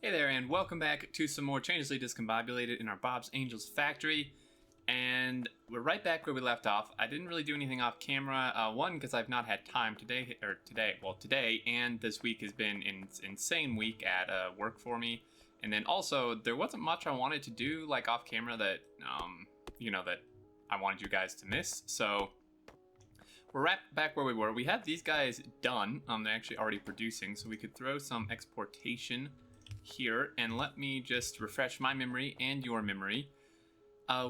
Hey there, and welcome back to some more Changelessly Discombobulated in our Bob's Angels factory. And we're right back where we left off. I didn't really do anything off camera. One, because I've not had time today, and this week has been an insane week at work for me. And then also, there wasn't much I wanted to do, like off camera that, that I wanted you guys to miss. So we're right back where we were. We have these guys done. They're actually already producing, so we could throw some exportation here, and let me just refresh my memory and your memory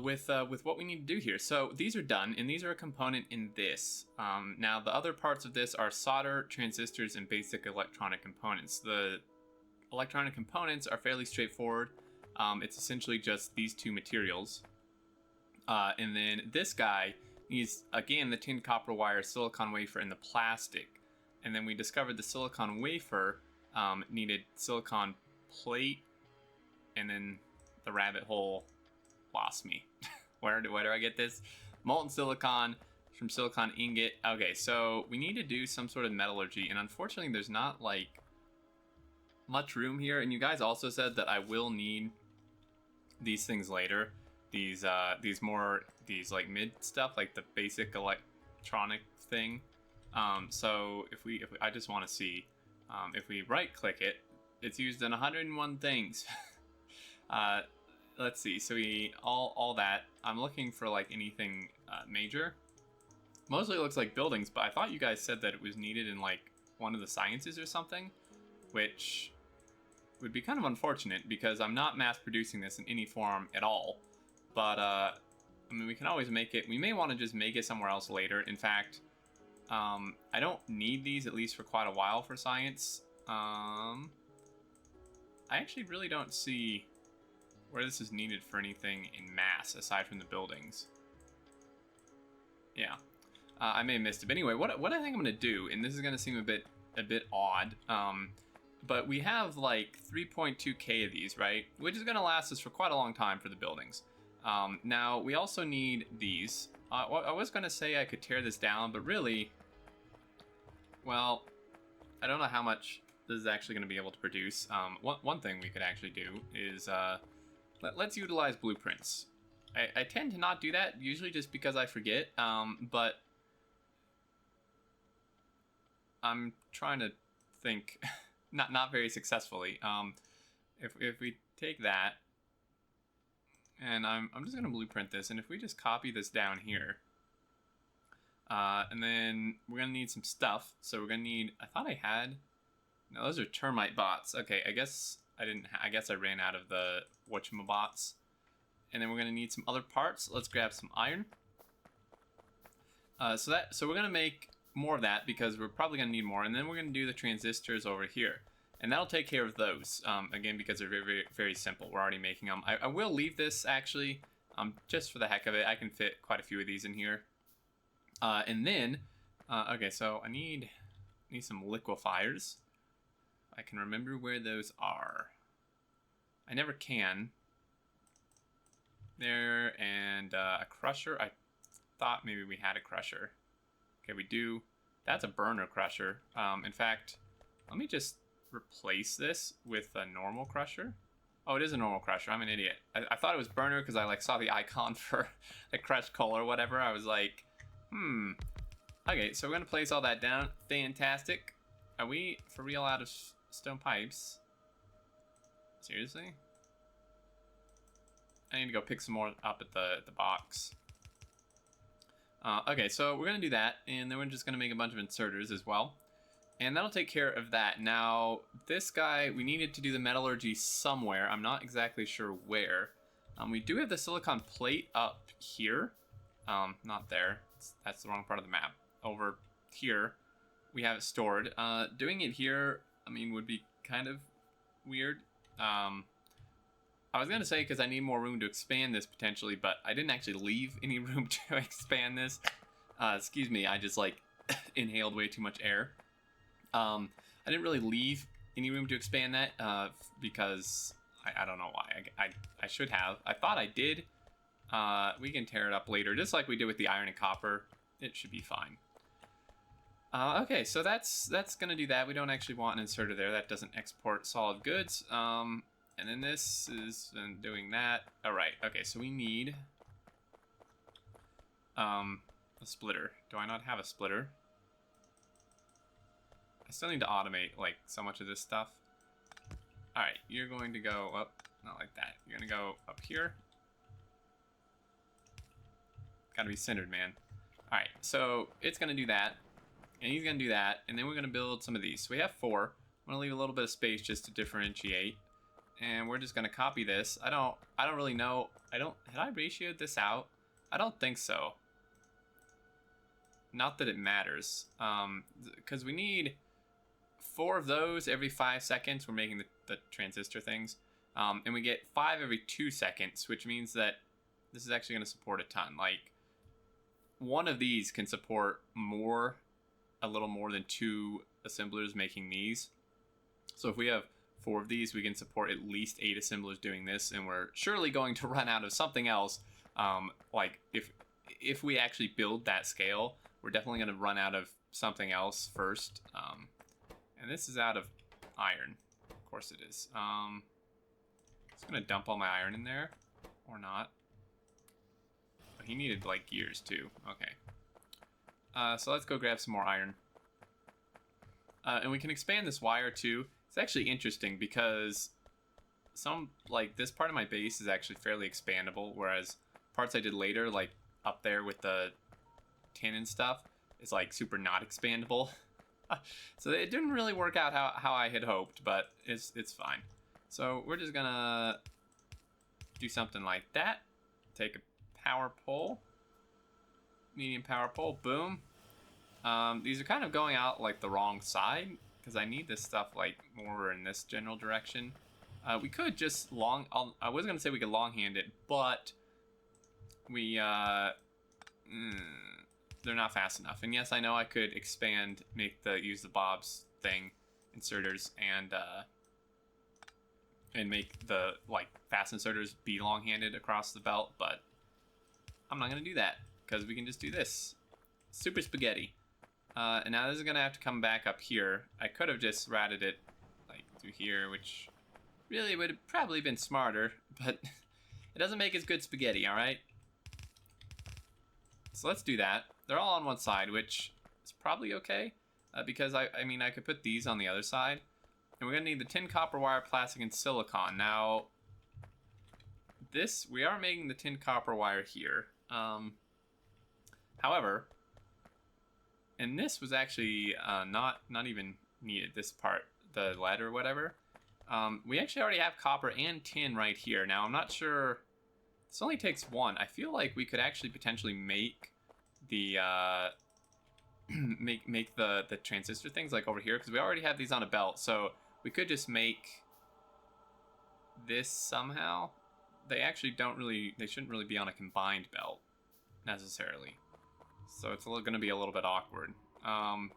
with what we need to do here. So these are done, and these are a component in this. Now the other parts of this are solder, transistors, and basic electronic components. The electronic components are fairly straightforward. It's essentially just these two materials. And then this guy needs, again, the tin copper wire, silicon wafer, and the plastic. And then we discovered the silicon wafer needed silicon plate, and then the rabbit hole lost me. where do I get this? Molten silicon from silicon ingot. Okay, so we need to do some sort of metallurgy, and unfortunately there's not like much room here. And you guys also said that I will need these things later, these like mid stuff, like the basic electronic thing. So if we I just want to see if we right click it, it's used in 101 things. Let's see. So all that. I'm looking for like anything major. Mostly it looks like buildings, but I thought you guys said that it was needed in like one of the sciences or something, which would be kind of unfortunate because I'm not mass producing this in any form at all. But I mean, we can always make it. We may want to just make it somewhere else later. In fact, I don't need these, at least for quite a while, for science. I actually really don't see where this is needed for anything in mass aside from the buildings. Yeah, I may have missed it. But anyway, what I think I'm gonna do, and this is gonna seem a bit odd, but we have like 3.2k of these, right? Which is gonna last us for quite a long time for the buildings. Now we also need these. I was gonna say I could tear this down, but really, well, I don't know how much this is actually going to be able to produce. One thing we could actually do is let's utilize blueprints. I tend to not do that, usually just because I forget, but I'm trying to think not very successfully. If we take that, and I'm just going to blueprint this, and if we just copy this down here, and then we're going to need some stuff. So we're going to need, I thought I had, no, those are termite bots. Okay, I guess I didn't, I guess I ran out of the whatchamabots. And then we're going to need some other parts. Let's grab some iron. So we're going to make more of that because we're probably going to need more. And then we're going to do the transistors over here. And that'll take care of those, again, because they're very, very, very simple. We're already making them. I will leave this, actually, just for the heck of it. I can fit quite a few of these in here. And then, okay, so I need some liquefiers. I can remember where those are. I never can. There, and a crusher. I thought maybe we had a crusher. Okay, we do. That's a burner crusher. In fact, let me just replace this with a normal crusher. Oh, it is a normal crusher. I'm an idiot. I thought it was burner because I like saw the icon for the crushed coal or whatever. I was like, Okay, so we're gonna place all that down. Fantastic. Are we for real out of stone pipes? Seriously? I need to go pick some more up at the box. Okay, so we're gonna do that, and then we're just gonna make a bunch of inserters as well. And that'll take care of that. Now, this guy, we needed to do the metallurgy somewhere. I'm not exactly sure where. We do have the silicon plate up here. Not there. That's the wrong part of the map. Over here, we have it stored. Doing it here, I mean, would be kind of weird. I was going to say because I need more room to expand this potentially, but I didn't actually leave any room to expand this. Excuse me, I just like inhaled way too much air. I didn't really leave any room to expand that because I don't know why. I should have. I thought I did. We can tear it up later, just like we did with the iron and copper. It should be fine. Okay, so that's gonna do that. We don't actually want an inserter there. That doesn't export solid goods. And then this is doing that. All right. Okay, so we need a splitter. Do I not have a splitter? I still need to automate like so much of this stuff. All right, you're going to go up, not like that. You're gonna go up here. Gotta be centered, man. All right, so it's gonna do that, and he's gonna do that, and then we're gonna build some of these. So we have 4. I'm gonna leave a little bit of space just to differentiate, and we're just gonna copy this. I don't really know. Had I ratioed this out? I don't think so. Not that it matters, because we need 4 of those every 5 seconds. We're making the transistor things, and we get 5 every 2 seconds, which means that this is actually going to support a ton. Like, one of these can support a little more than 2 assemblers making these. So if we have 4 of these, we can support at least 8 assemblers doing this, and we're surely going to run out of something else. Like, if we actually build that scale, we're definitely going to run out of something else first. And this is out of iron. Of course it is. Just going to dump all my iron in there. Or not. But he needed, like, gears, too. Okay. So let's go grab some more iron. And we can expand this wire, too. It's actually interesting because this part of my base is actually fairly expandable, whereas parts I did later, like up there with the tin and stuff, is like super not expandable. So it didn't really work out how I had hoped, but it's fine. So we're just gonna do something like that. Take a power pole, medium power pole, boom. These are kind of going out like the wrong side because I need this stuff like more in this general direction. We could just I was gonna say we could longhand it, but they're not fast enough. And yes, I know I could expand, use the Bob's thing, inserters, and make the like fast inserters be long-handed across the belt, but I'm not gonna do that because we can just do this. Super spaghetti. And now this is gonna have to come back up here. I could have just routed it like through here, which really would have probably been smarter, but it doesn't make as good spaghetti, all right? So let's do that. They're all on one side, which is probably okay, because I mean, I could put these on the other side. And we're gonna need the tin, copper wire, plastic, and silicon. Now, we are making the tin copper wire here. However, and this was actually not even needed, this part, the lead or whatever. We actually already have copper and tin right here. Now, I'm not sure, this only takes 1. I feel like we could actually potentially make the make the transistor things like over here, because we already have these on a belt, so we could just make this somehow. They actually they shouldn't really be on a combined belt necessarily, so it's going to be a little bit awkward, but I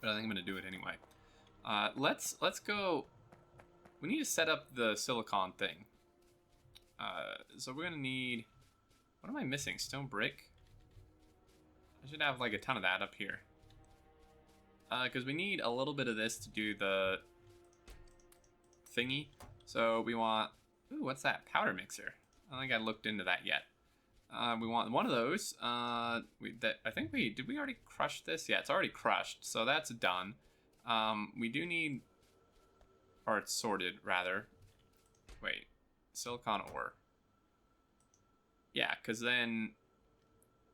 think I'm going to do it anyway. Let's go. We need to set up the silicon thing, so we're going to need, what am I missing? Stone brick? I should have like a ton of that up here. Because we need a little bit of this to do the thingy. So we want, ooh, what's that? Powder mixer. I don't think I looked into that yet. We want one of those. I think did we already crush this? Yeah, it's already crushed, so that's done. We do need, or it's sorted rather. Wait, silicon ore. Yeah, because then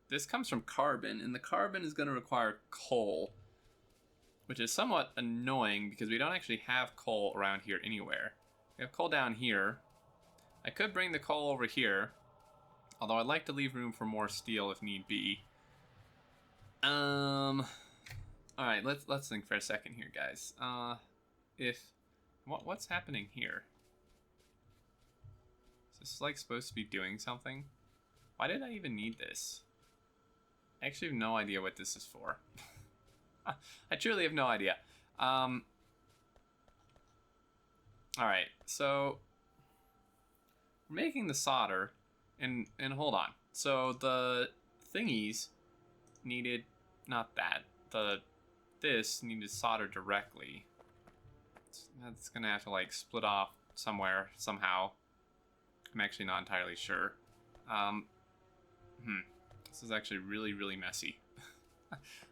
this comes from carbon, and the carbon is going to require coal, which is somewhat annoying because we don't actually have coal around here anywhere. We have coal down here. I could bring the coal over here, although I'd like to leave room for more steel if need be. All right, let's think for a second here, guys. What's happening here? Is this like supposed to be doing something? Why did I even need this? I actually have no idea what this is for. I truly have no idea. All right, so we're making the solder, and hold on. So the thingies needed, not that. this need to solder directly. That's gonna have to like split off somewhere somehow. I'm actually not entirely sure. This is actually really, really messy.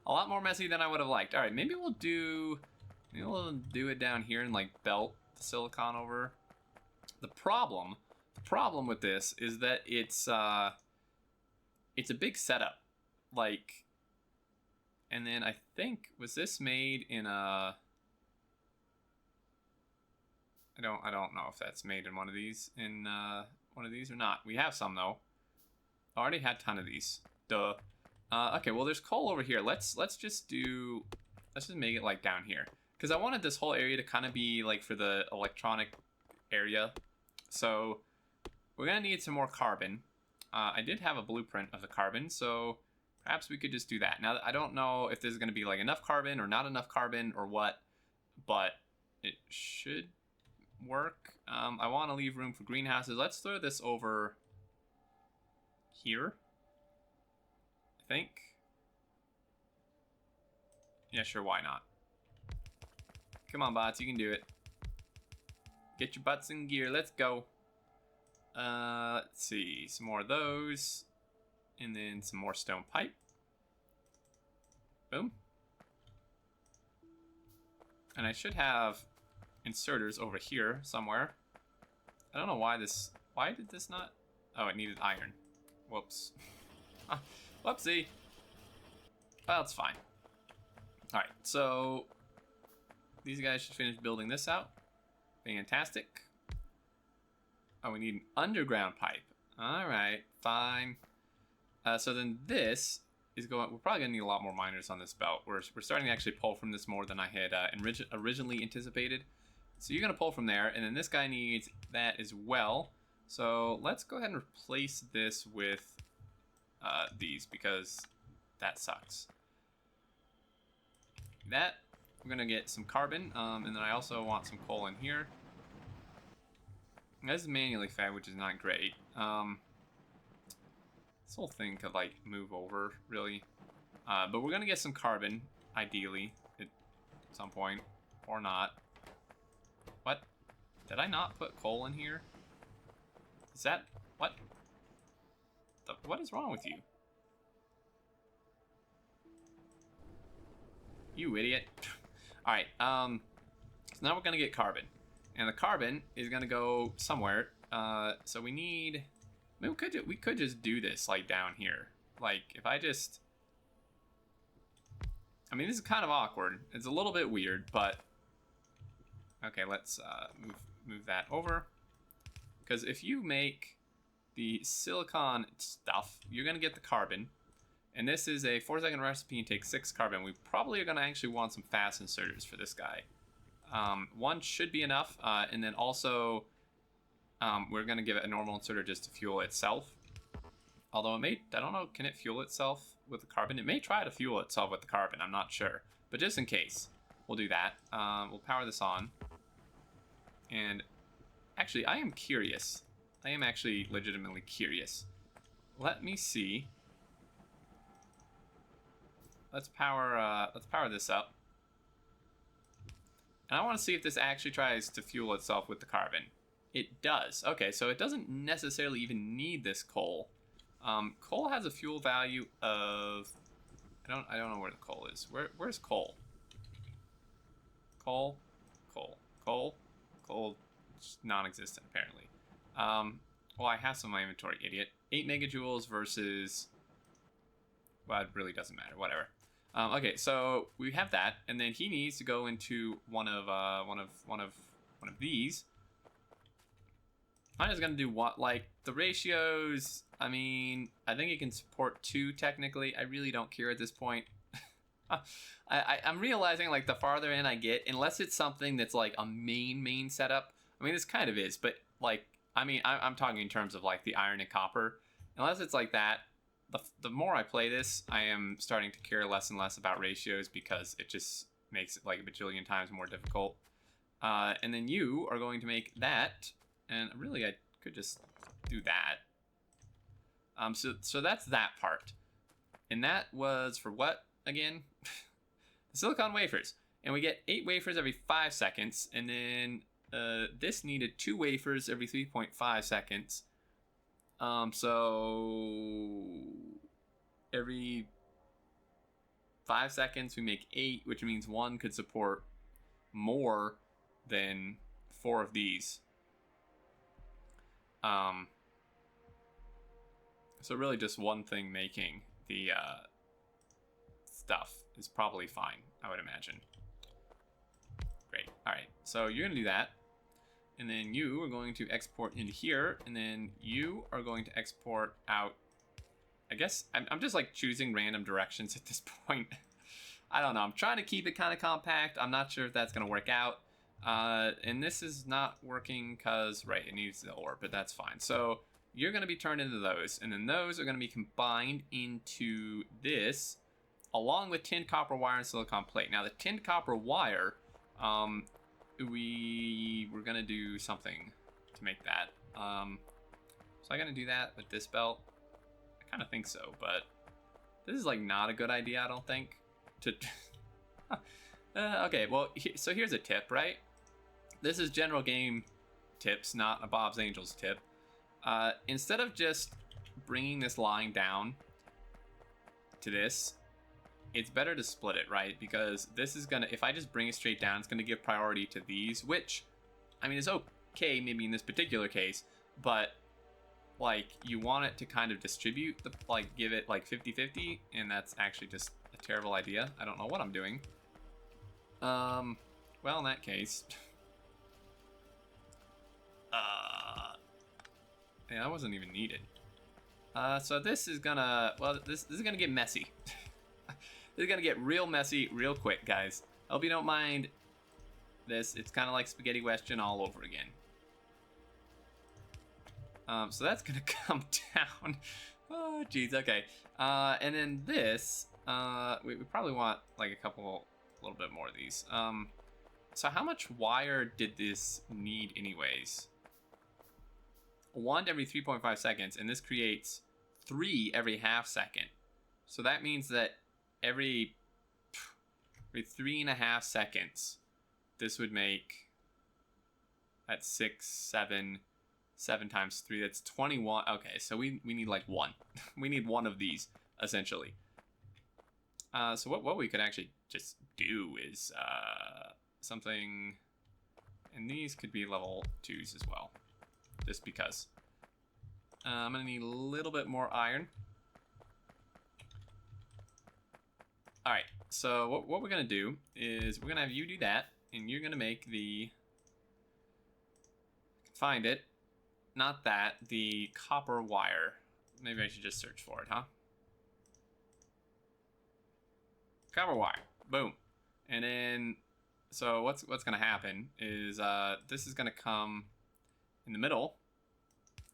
A lot more messy than I would have liked. All right, maybe we'll do it down here and like belt the silicon over. The problem with this is that it's a big setup. Like, and then I think, was this made in a, I don't know if that's made in one of these or not. We have some though. I already had a ton of these. Duh. Okay, well there's coal over here. Let's just make it like down here, because I wanted this whole area to kind of be like for the electronic area. So we're gonna need some more carbon. I did have a blueprint of the carbon, so perhaps we could just do that. Now I don't know if this is gonna be like enough carbon or not enough carbon or what, but it should work. I want to leave room for greenhouses. Let's throw this over here, I think. Yeah, sure, why not? Come on, bots, you can do it. Get your butts in gear, let's go. Let's see, some more of those. And then some more stone pipe. Boom. And I should have inserters over here somewhere. I don't know why did this not? Oh, it needed iron. Whoops. Whoopsie. Well, it's fine. Alright, so these guys should finish building this out. Fantastic. Oh, we need an underground pipe. Alright, fine. So then this is going, we're probably gonna need a lot more miners on this belt. We're starting to actually pull from this more than I had originally anticipated. So you're gonna pull from there, and then this guy needs that as well. So let's go ahead and replace this with these, because that sucks. That, we're gonna get some carbon, and then I also want some coal in here. This is manually fed, which is not great. This whole thing could like move over, really. But we're gonna get some carbon, ideally, at some point, or not. What? Did I not put coal in here? Is that, what? What is wrong with you? You idiot. Alright, so now we're gonna get carbon. And the carbon is gonna go somewhere. So we need, I mean, we could just do this like down here. Like if I just, I mean, this is kind of awkward. It's a little bit weird, but okay, let's move that over. Because if you make the silicon stuff, you're gonna get the carbon. And this is a 4-second recipe and takes 6 carbon. We probably are gonna actually want some fast inserters for this guy. One should be enough, and then also we're gonna give it a normal inserter just to fuel itself. Although it may, I don't know, can it fuel itself with the carbon? It may try to fuel itself with the carbon, I'm not sure. But just in case, we'll do that. We'll power this on. And actually, I am curious. I am actually legitimately curious. Let me see. Let's power this up. And I want to see if this actually tries to fuel itself with the carbon. It does. Okay, so it doesn't necessarily even need this coal. Coal has a fuel value of, I don't know where the coal is. Where's coal? Coal, non-existent apparently. Well, I have some in my inventory, idiot. 8 megajoules versus, well, it really doesn't matter. Whatever. Okay, so we have that, and then he needs to go into one of these. I'm just gonna do what, like the ratios. I mean, I think it can support 2 technically. I really don't care at this point. I'm realizing like the farther in I get, unless it's something that's like a main setup. I mean, this kind of is, but like, I mean, I'm talking in terms of like the iron and copper. Unless it's like that. The more I play this, I am starting to care less and less about ratios, because it just makes it like a bajillion times more difficult. And then you are going to make that, and really I could just do that. So that's that part. And that was for what again? silicon wafers. And we get 8 wafers every 5 seconds. And then this needed 2 wafers every 3.5 seconds. So every 5 seconds we make 8, which means one could support more than 4 of these. So really just one thing making the stuff is probably fine, I would imagine. Great. All right, so you're gonna do that. And then you are going to export into here, and then you are going to export out. I guess I'm just like choosing random directions at this point. I don't know. I'm trying to keep it kind of compact. I'm not sure if that's going to work out. And this is not working because, right, it needs the ore, but that's fine. So you're going to be turned into those, and then those are going to be combined into this, along with tin, copper wire, and silicon plate. Now, the tin, copper wire, we were going to do something to make that. So I'm going to do that with this belt. I kind of think so, but this is like not a good idea, I don't think. Okay, well, so here's a tip, right? This is general game tips, not a Bob's Angels tip. Instead of just bringing this line down to this, it's better to split it, right? Because this is gonna, if I just bring it straight down, it's gonna give priority to these, which, I mean, is okay maybe in this particular case, but like you want it to kind of distribute, like give it like 50-50, and that's actually just a terrible idea. I don't know what I'm doing. Well, in that case, yeah, that wasn't even needed. So this is gonna, well, this is gonna get messy. This is gonna get real messy real quick, guys. I hope you don't mind this. It's kind of like spaghetti western all over again. So that's gonna come down. Oh, geez, okay. And then this, we probably want like a little bit more of these. So how much wire did this need anyways? 1 every 3.5 seconds, and this creates 3 every half second. So that means that every 3.5 seconds, this would make, that's 6, 7 times 3, that's 21. Okay, so we need like 1. We need 1 of these, essentially. So what we could actually just do is something, and these could be level 2s as well, just because. I'm gonna need a little bit more iron. All right, so what we're gonna do is we're gonna have you do that, and you're gonna make the, find it, not that, the copper wire. Maybe I should just search for it, huh? Copper wire, boom. And then, so what's gonna happen is this is gonna come in the middle.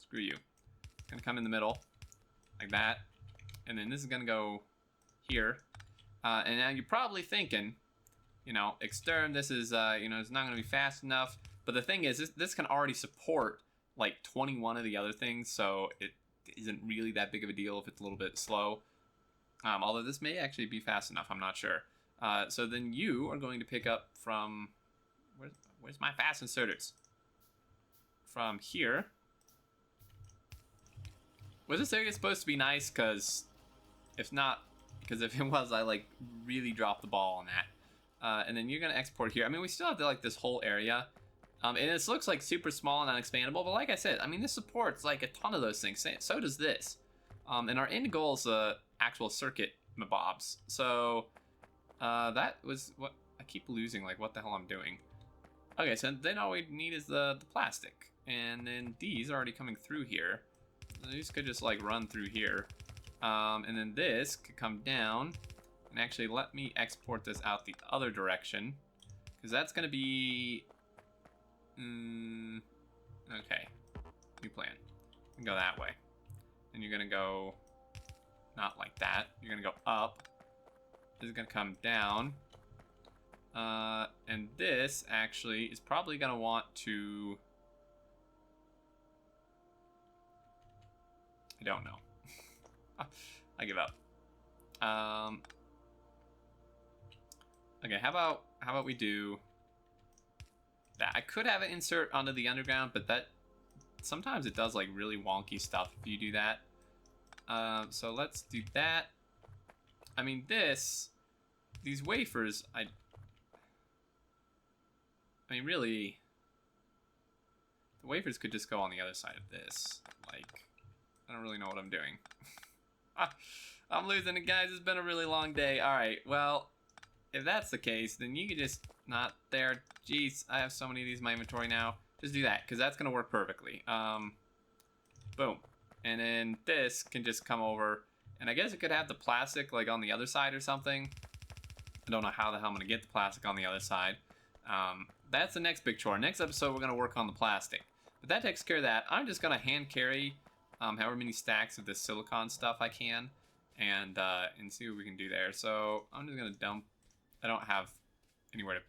Screw you. It's gonna come in the middle, like that. And then this is gonna go here. And now you're probably thinking, you know, extern, this is, you know, it's not gonna be fast enough. But the thing is, this can already support like 21 of the other things, so it isn't really that big of a deal if it's a little bit slow. Although this may actually be fast enough, I'm not sure. So then you are going to pick up from, where's my fast inserters? From here. Was this area supposed to be nice? Because if not, because if it was, I like really dropped the ball on that. And then you're gonna export here. I mean, we still have like this whole area. And this looks like super small and unexpandable, but like I said, I mean, this supports like a ton of those things. So does this. And our end goal is actual circuit mobs. So that was what I keep losing, like what the hell I'm doing. Okay, so then all we need is the plastic, and then these are already coming through here. These could just like run through here, and then this could come down. And actually, let me export this out the other direction, because that's gonna be okay. New plan. You can go that way, and you're gonna go not like that. You're gonna go up. This is gonna come down. And this actually is probably gonna want to, I don't know. I give up. Okay, how about we do that? I could have it insert onto the underground, but that sometimes it does like really wonky stuff if you do that. So let's do that. I mean, these wafers, I mean, really, the wafers could just go on the other side of this. Like, I don't really know what I'm doing. I'm losing it, guys. It's been a really long day. All right, well, if that's the case, then you can just not there. Jeez, I have so many of these in my inventory now. Just do that, because that's going to work perfectly. Boom. And then this can just come over. And I guess it could have the plastic, like, on the other side or something. I don't know how the hell I'm going to get the plastic on the other side. That's the next big chore. Next episode, we're going to work on the plastic. But that takes care of that. I'm just going to hand carry however many stacks of this silicon stuff I can. And see what we can do there. So I'm just going to dump. I don't have anywhere to,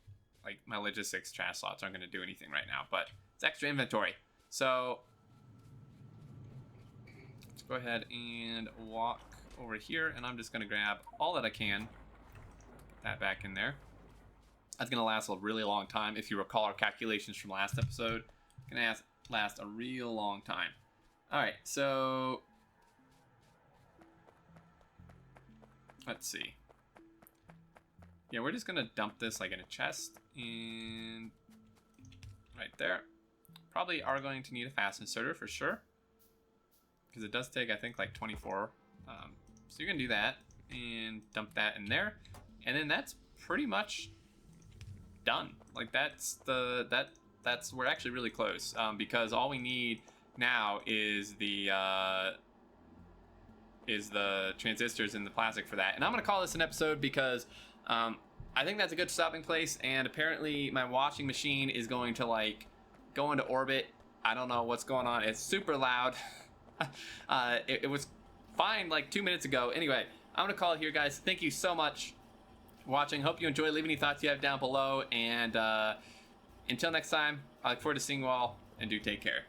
like, my logistics trash slots aren't going to do anything right now. But it's extra inventory. So let's go ahead and walk over here. And I'm just going to grab all that I can. Get that back in there. That's going to last a really long time. If you recall our calculations from last episode, it's going to last a real long time. All right, so let's see. Yeah, we're just going to dump this like in a chest and right there. Probably are going to need a fast inserter for sure, because it does take, I think, like 24. So you're going to do that and dump that in there. And then that's pretty much done. Like we're actually really close, because all we need now is the transistors and the plastic for that. And I'm gonna call this an episode because I think that's a good stopping place. And apparently my washing machine is going to like go into orbit. I don't know what's going on. It's super loud. It was fine like 2 minutes ago. Anyway, I'm gonna call it here, guys. Thank you so much for watching. Hope you enjoy. Leave any thoughts you have down below, and until next time, I look forward to seeing you all, and do take care.